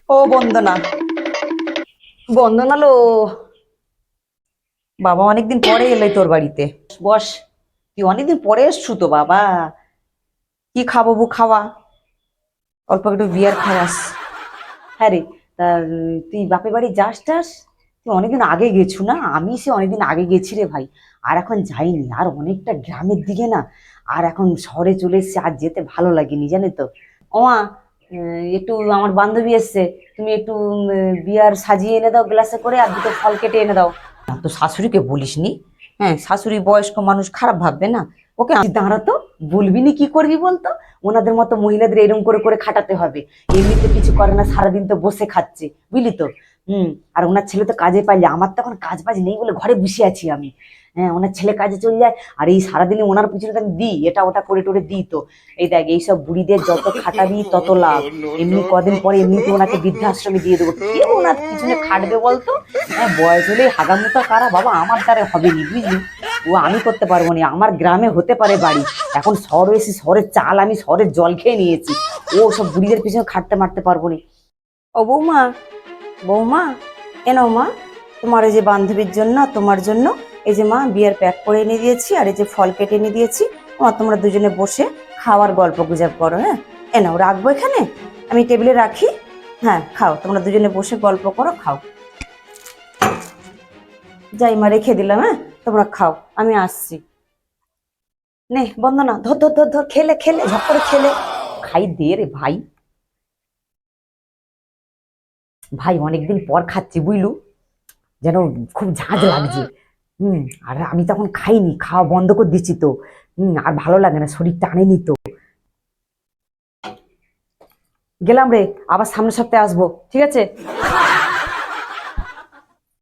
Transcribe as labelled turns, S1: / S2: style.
S1: ও বন্দনা, বন্দনা লো। বাবা অনেকদিন পরে এলে তোর বাড়িতে। বস, তুই অনেকদিন পরে এসছু তো বাবা। কি খাবো বু, খাওয়া, অল্প একটু বিয়ার খাওয়াস। হ্যাঁ রে, তা তুই বাপের বাড়ি যাস টাস? তুই অনেকদিন আগে গেছু না? আমি সে অনেকদিন আগে গেছি রে ভাই। আর এখন যাইনি, আর অনেকটা গ্রামের দিকে না। আর এখন শহরে চলে এসেছি, আর যেতে ভালো লাগেনি জানি তো। ওমা, একটু আমার বান্ধবী এসছে, তুমি একটু বিয়ার সাজিয়ে এনে দাও গ্লাসে করে, আর দুটো ফল কেটে এনে দাও। তো শাশুড়িকে বলিসনি? হ্যাঁ, শাশুড়ি বয়স্ক মানুষ, খারাপ ভাববে না। ওকে দাঁড়াতো, বলবি নি কি করবি বলতো? ওনাদের মতো মহিলাদের এরম করে করে খাটাতে হবে। এমনিতে কিছু করে না, সারাদিন তো বসে খাচ্ছে, বুঝলি তো। হুম। আর ওনার ছেলে তো কাজে পাইলে, আমার তো এখন কাজ বাজ নেই বলে ঘরে বসে আছি আমি। হ্যাঁ, ওনার ছেলে কাজে চলে যায়, আর এই সারাদিনে ওনার পিছনে তো আমি দিই, এটা ওটা করে টোরে দিই তো। এই দেখ, এইসব বুড়িদের যত খাটাবি তত লাভ। এমনি কদিন পরে এমনিতে ওনাকে বৃদ্ধাশ্রমে দিয়ে দেবো, কে ওনার পিছনে খাটবে বলতো? হ্যাঁ, বয়স হলেই হাগামুতা কারা বাবা, আমার দ্বারা হবে নি, বুঝলি। ও আমি করতে পারবো না, আমার গ্রামে হতে পারে বাড়ি। এখন শহরে এসে শহরের চাল, আমি শহরের জল খেয়ে নিয়েছি। ও সব বুড়িদের পিছনে খাটতে মারতে পারবো না। ও বৌমা, বৌমা, এনো মা, তোমার এই যে বান্ধবীর জন্য, তোমার জন্য এই যে মা বিয়ার প্যাক করে এনে দিয়েছি, আর এই যে ফল কেটে এনে দিয়েছি। তোমরা দুজনে বসে খাওয়ার গল্প গুজব করো, হ্যাঁ। এনাও রাখবো এখানে, আমি টেবিলে রাখি। হ্যাঁ, খাও, তোমরা দুজনে বসে গল্প করো, খাও। যাই মা, রেখে দিলাম, হ্যাঁ, তোমরা খাও, আমি আসছি। নে বন্দনা, ধর ধর ধর ধর, খেলে খেলে ঝপ করে খেলে। খাই দে রে ভাই। ভাই অনেকদিন পর খাচ্ছি বুঝলু, যেন খুব ঝাঁঝ লাগছে। হুম। আর আমি তখন খাইনি, খাওয়া বন্ধ করে দিচ্ছি তো। আর ভালো লাগে না, শরীর টানেনি তো। গেলাম রে, আবার সামনের সপ্তাহে আসবো, ঠিক আছে?